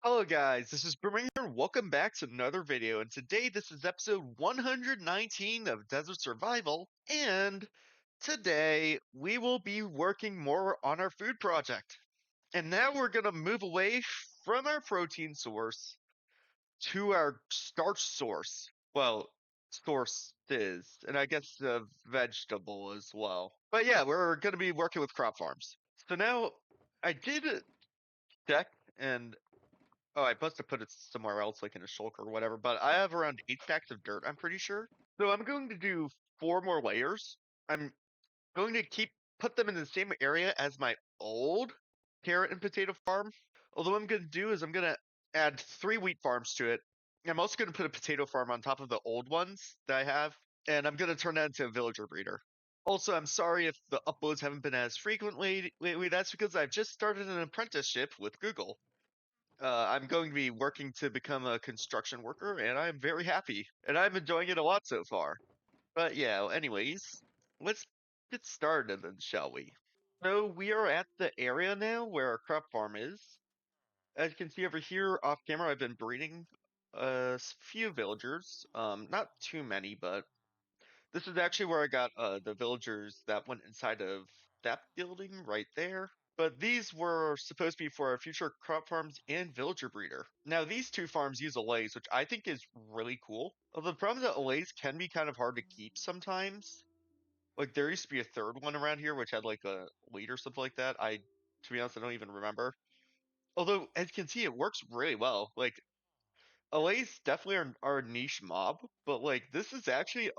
Hello guys, this is Boomerang here and welcome back to another video, and today this is episode 119 of Desert Survival, and today we will be working more on our food project. And now we're going to move away from our protein source to our starch source. Well, sources, and I guess the vegetable as well. But yeah, we're going to be working with crop farms. So now I did check and oh, I must have put it somewhere else, like in a shulker or whatever, but I have around 8 stacks of dirt, I'm pretty sure. So I'm going to do 4 more layers. I'm going to put them in the same area as my old carrot and potato farm. Although what I'm going to do is I'm going to add 3 wheat farms to it. I'm also going to put a potato farm on top of the old ones that I have, and I'm going to turn that into a villager breeder. Also, I'm sorry if the uploads haven't been as frequently lately. That's because I've just started an apprenticeship with Google. I'm going to be working to become a construction worker, and I'm very happy, and I'm enjoying it a lot so far. But yeah, anyways, let's get started then, shall we? So we are at the area now where our crop farm is. As you can see over here off camera, I've been breeding a few villagers. Not too many, but this is actually where I got the villagers that went inside of that building right there. But these were supposed to be for our future crop farms and villager breeder. Now, these 2 farms use allays, which I think is really cool. Although the problem is that allays can be kind of hard to keep sometimes. Like, there used to be a third one around here, which had like a lead or something like that. To be honest, I don't even remember. Although, as you can see, it works really well. Like, allays definitely are a niche mob, but like, this is actually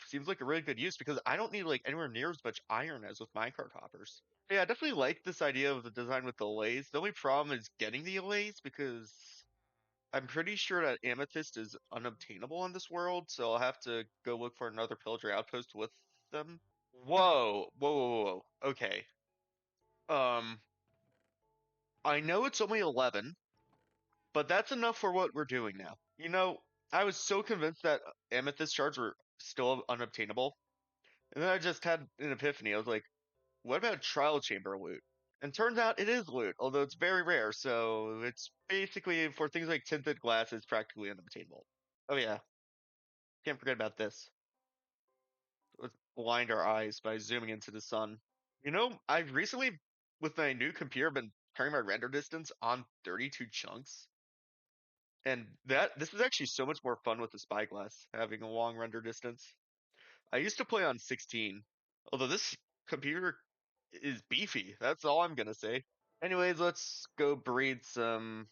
seems like a really good use because I don't need like anywhere near as much iron as with minecart hoppers. Yeah, I definitely like this idea of the design with the allays. The only problem is getting the allays because I'm pretty sure that amethyst is unobtainable on this world, so I'll have to go look for another pillager outpost with them. Whoa, whoa, whoa, whoa. Okay. Um, I know it's only 11, but that's enough for what we're doing now. I was so convinced that amethyst shards were still unobtainable, and then I just had an epiphany. I was like, what about trial chamber loot? And turns out it is loot, although it's very rare, so it's basically for things like tinted glass is practically unobtainable. Oh yeah, can't forget about this. Let's blind our eyes by zooming into the sun. I've recently, with my new computer, been turning my render distance on 32 chunks, and this is actually so much more fun with the spyglass, having a long render distance. I used to play on 16, although this computer is beefy. That's all I'm gonna say. Anyways, let's go breed some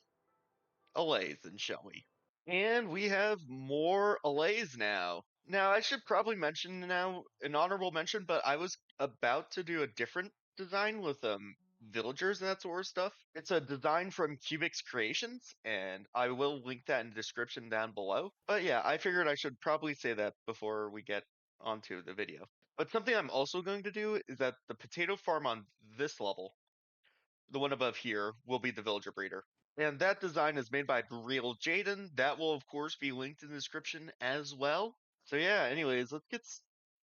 allays then, shall we? And we have more allays now. Now, I should probably mention now an honorable mention, but I was about to do a different design with villagers and that sort of stuff. It's a design from Cubix Creations, and I will link that in the description down below. But yeah, I figured I should probably say that before we get onto the video. But something I'm also going to do is that the potato farm on this level, the one above here, will be the villager breeder. And that design is made by Real Jaden. That will, of course, be linked in the description as well. So yeah, anyways, let's get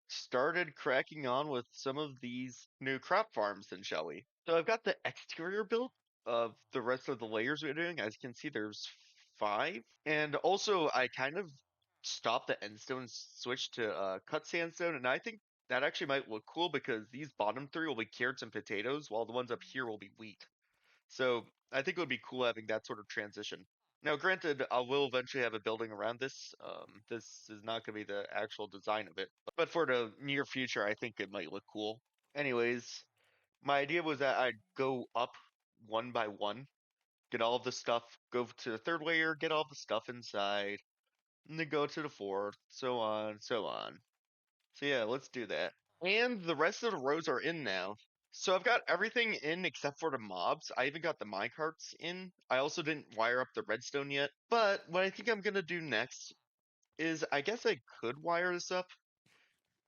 started cracking on with some of these new crop farms then, shall we? So I've got the exterior built of the rest of the layers we're doing. As you can see, there's 5. And also, I kind of stopped the endstone and switched to cut sandstone, and I think that actually might look cool because these bottom 3 will be carrots and potatoes, while the ones up here will be wheat. So I think it would be cool having that sort of transition. Now, granted, I will eventually have a building around this. This is not going to be the actual design of it, but for the near future, I think it might look cool. Anyways, my idea was that I'd go up one by one, get all of the stuff, go to the 3rd layer, get all the stuff inside, and then go to the 4th, so on, so on. So yeah, let's do that. And the rest of the rows are in now. So I've got everything in except for the mobs. I even got the minecarts in. I also didn't wire up the redstone yet. But what I think I'm going to do next is I guess I could wire this up.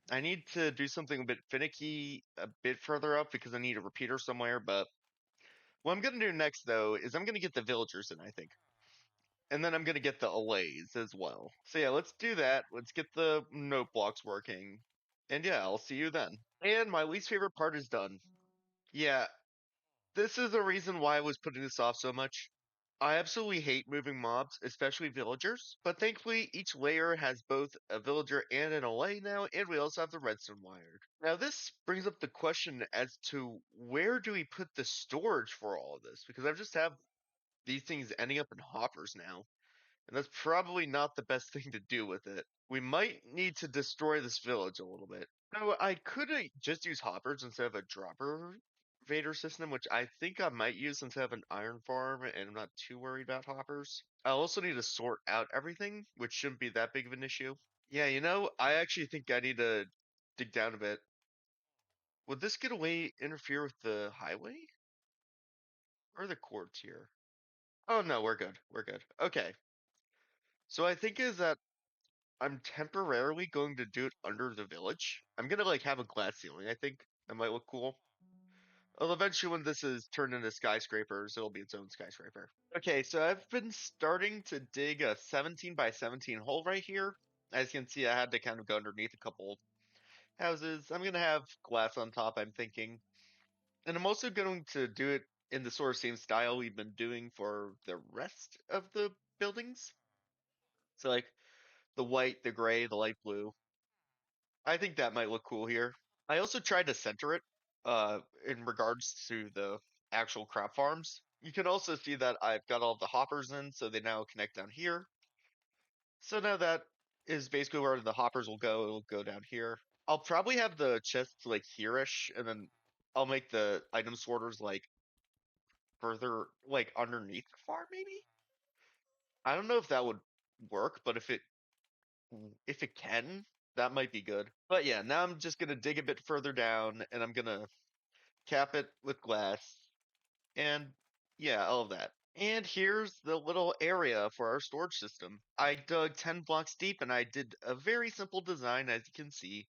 I need to do something a bit finicky a bit further up because I need a repeater somewhere. But what I'm going to do next, though, is I'm going to get the villagers in, I think. And then I'm going to get the allays as well. So yeah, let's do that. Let's get the note blocks working. And yeah, I'll see you then. And my least favorite part is done. Yeah, this is the reason why I was putting this off so much. I absolutely hate moving mobs, especially villagers, but thankfully each layer has both a villager and an Allay now, and we also have the redstone wired. Now this brings up the question as to where do we put the storage for all of this? Because I just have these things ending up in hoppers now, and that's probably not the best thing to do with it. We might need to destroy this village a little bit. So I could just use hoppers instead of a dropper Vader system, which I think I might use since I have an iron farm and I'm not too worried about hoppers. I'll also need to sort out everything, which shouldn't be that big of an issue. Yeah, I actually think I need to dig down a bit. Would this get away interfere with the highway? Or the cords here? Oh no, we're good. We're good. Okay. So I think is that I'm temporarily going to do it under the village. I'm gonna like have a glass ceiling, I think. That might look cool. Well, eventually when this is turned into skyscrapers, it'll be its own skyscraper. Okay, so I've been starting to dig a 17 by 17 hole right here. As you can see, I had to kind of go underneath a couple houses. I'm gonna have glass on top, I'm thinking. And I'm also going to do it in the sort of same style we've been doing for the rest of the buildings. So like the white, the gray, the light blue. I think that might look cool here. I also tried to center it in regards to the actual crop farms. You can also see that I've got all the hoppers in, so they now connect down here. So now that is basically where the hoppers will go. It'll go down here. I'll probably have the chests like here-ish, and then I'll make the item sorters like further like underneath the farm, maybe? I don't know if that would work, but if it can, that might be good. But yeah, now I'm just gonna dig a bit further down, and I'm gonna cap it with glass, and yeah, all of that. And here's the little area for our storage system. I dug 10 blocks deep, and I did a very simple design, as you can see.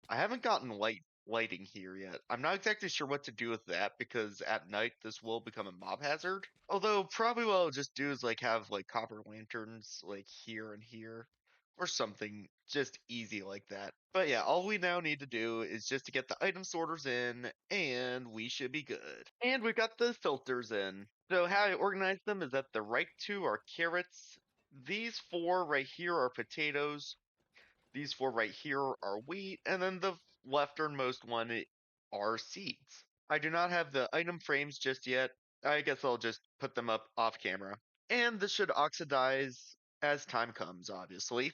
I haven't gotten lighting here yet. I'm not exactly sure what to do with that because at night this will become a mob hazard. Although probably what I'll just do is like have like copper lanterns like here and here or something just easy like that. But yeah, all we now need to do is just to get the item sorters in and we should be good. And we've got the filters in. So how I organize them is that the right two are carrots. These four right here are potatoes. These four right here are wheat, and then the lefternmost one are seeds. I do not have the item frames just yet. I guess I'll just put them up off camera. And this should oxidize as time comes, obviously.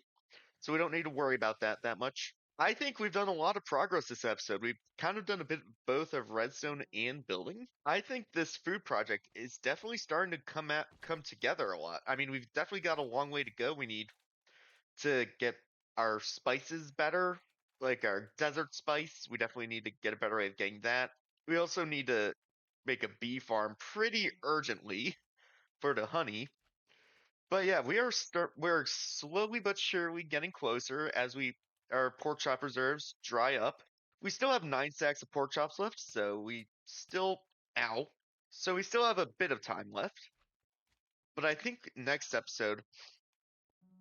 So we don't need to worry about that much. I think we've done a lot of progress this episode. We've kind of done a bit both of redstone and building. I think this food project is definitely starting to come together a lot. I mean, we've definitely got a long way to go. We need to get our spices better, like our desert spice. We definitely need to get a better way of getting that. We also need to make a bee farm pretty urgently for the honey. But yeah, we're slowly but surely getting closer as our pork chop reserves dry up. We still have 9 stacks of pork chops left, so we still ow. So we still have a bit of time left. But I think next episode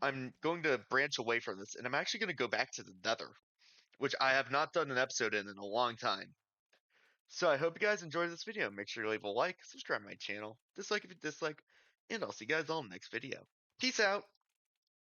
I'm going to branch away from this, and I'm actually going to go back to the Nether, which I have not done an episode in a long time. So I hope you guys enjoyed this video. Make sure to leave a like, subscribe to my channel, dislike if you dislike, and I'll see you guys all in the next video. Peace out!